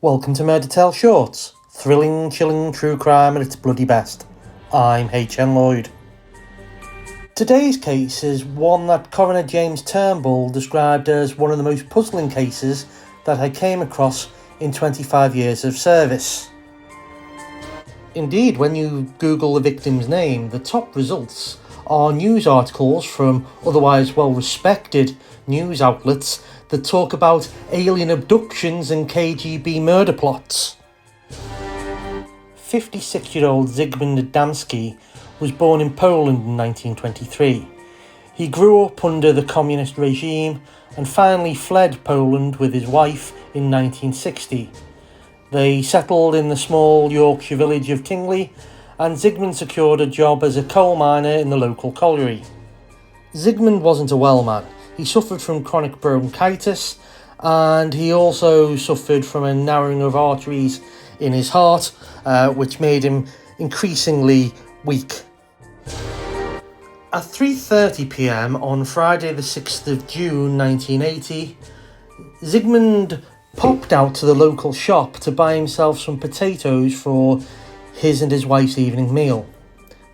Welcome to Murder Tale Shorts. Thrilling, chilling, true crime at its bloody best. I'm H.N. Lloyd. Today's case is one that Coroner James Turnbull described as one of the most puzzling cases that I came across in 25 years of service. Indeed, when you Google the victim's name, the top results are news articles from otherwise well-respected news outlets that talk about alien abductions and KGB murder plots. 56-year-old Zigmund Adamski was born in Poland in 1923. He grew up under the communist regime and finally fled Poland with his wife in 1960. They settled in the small Yorkshire village of Tingley, and Zigmund secured a job as a coal miner in the local colliery. Zigmund wasn't a well man. He suffered from chronic bronchitis, and he also suffered from a narrowing of arteries in his heart, which made him increasingly weak. At 3:30 p.m. on Friday the 6th of June 1980, Zigmund popped out to the local shop to buy himself some potatoes for his and his wife's evening meal.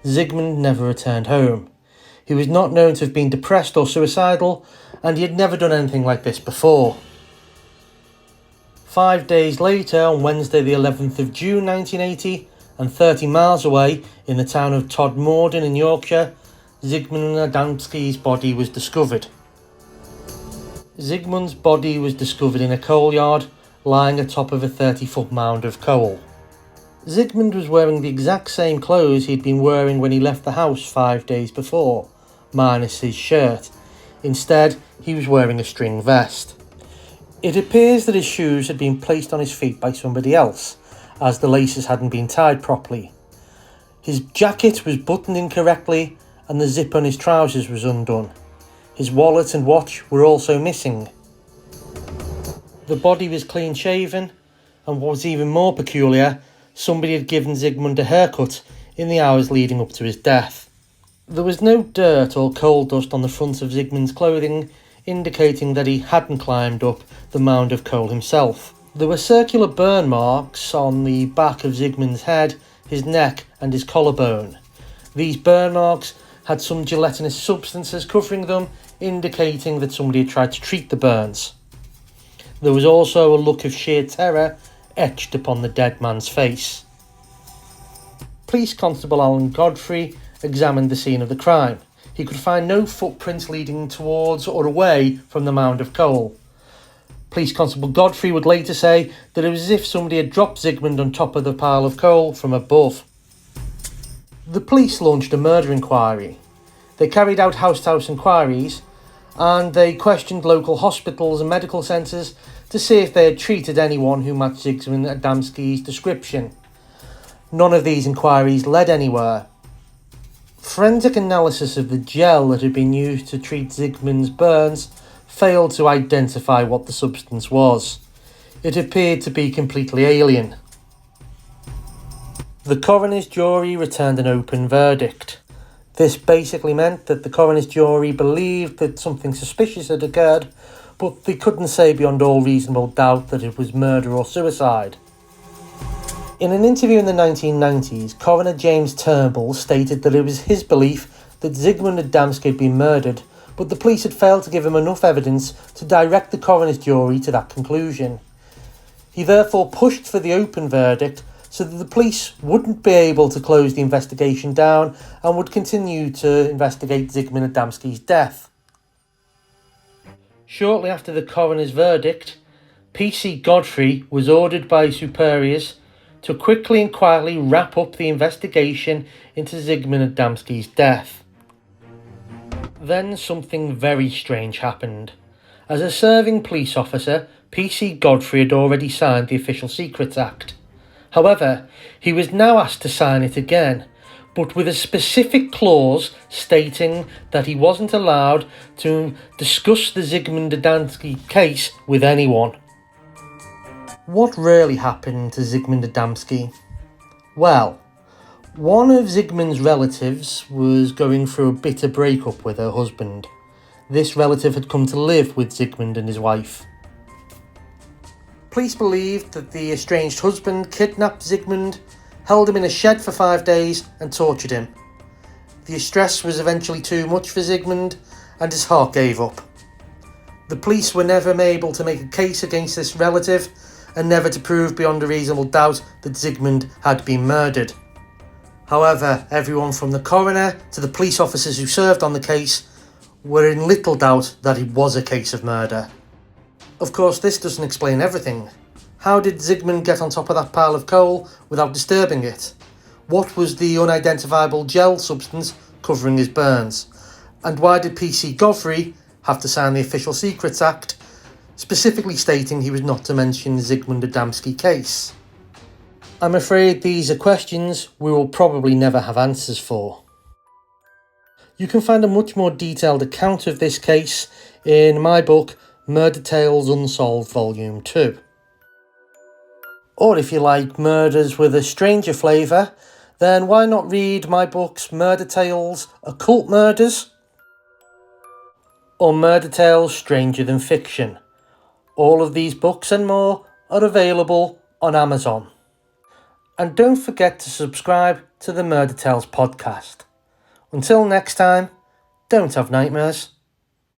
Zigmund never returned home. He was not known to have been depressed or suicidal, and he had never done anything like this before. 5 days later, on Wednesday the 11th of June 1980, and 30 miles away in the town of Todmorden in Yorkshire, Zigmund Adamski's body was discovered. Zigmund's body was discovered in a coal yard, lying atop of a 30-foot mound of coal. Zigmund was wearing the exact same clothes he'd been wearing when he left the house 5 days before, minus his shirt. Instead, he was wearing a string vest. It appears that his shoes had been placed on his feet by somebody else, as the laces hadn't been tied properly. His jacket was buttoned incorrectly, and the zip on his trousers was undone. His wallet and watch were also missing. The body was clean shaven, and what was even more peculiar, somebody had given Zigmund a haircut in the hours leading up to his death. There was no dirt or coal dust on the front of Zigmund's clothing, indicating that he hadn't climbed up the mound of coal himself. There were circular burn marks on the back of Zigmund's head, his neck and his collarbone. These burn marks had some gelatinous substances covering them, indicating that somebody had tried to treat the burns. There was also a look of sheer terror etched upon the dead man's face. Police Constable Alan Godfrey examined the scene of the crime. He could find no footprints leading towards or away from the mound of coal. Police Constable Godfrey would later say that it was as if somebody had dropped Zigmund on top of the pile of coal from above. The police launched a murder inquiry. They carried out house-to-house inquiries, and they questioned local hospitals and medical centres to see if they had treated anyone who matched Zigmund Adamski's description. None of these inquiries led anywhere. Forensic analysis of the gel that had been used to treat Zigmund's burns failed to identify what the substance was. It appeared to be completely alien. The coroner's jury returned an open verdict. This basically meant that the coroner's jury believed that something suspicious had occurred, but they couldn't say beyond all reasonable doubt that it was murder or suicide. In an interview in the 1990s, Coroner James Turnbull stated that it was his belief that Zigmund Adamski had been murdered, but the police had failed to give him enough evidence to direct the coroner's jury to that conclusion. He therefore pushed for the open verdict so that the police wouldn't be able to close the investigation down and would continue to investigate Zigmund Adamski's death. Shortly after the coroner's verdict, P.C. Godfrey was ordered by superiors to quickly and quietly wrap up the investigation into Zigmund Adamski's death. Then something very strange happened. As a serving police officer, P.C. Godfrey had already signed the Official Secrets Act. However, he was now asked to sign it again, but with a specific clause stating that he wasn't allowed to discuss the Zigmund Adamski case with anyone. What really happened to Zigmund Adamski? Well, one of Zigmund's relatives was going through a bitter breakup with her husband. This relative had come to live with Zigmund and his wife. Police believed that the estranged husband kidnapped Zigmund, held him in a shed for 5 days and tortured him. The stress was eventually too much for Zigmund and his heart gave up. The police were never able to make a case against this relative and never to prove beyond a reasonable doubt that Zigmund had been murdered. However, everyone from the coroner to the police officers who served on the case were in little doubt that it was a case of murder. Of course, this doesn't explain everything. How did Zigmund get on top of that pile of coal without disturbing it? What was the unidentifiable gel substance covering his burns? And why did PC Godfrey have to sign the Official Secrets Act, specifically stating he was not to mention the Zigmund Adamski case? I'm afraid these are questions we will probably never have answers for. You can find a much more detailed account of this case in my book, Murder Tales Unsolved Volume 2. Or if you like murders with a stranger flavour, then why not read my books Murder Tales Occult Murders or Murder Tales Stranger Than Fiction. All of these books and more are available on Amazon. And don't forget to subscribe to the Murder Tales podcast. Until next time, don't have nightmares.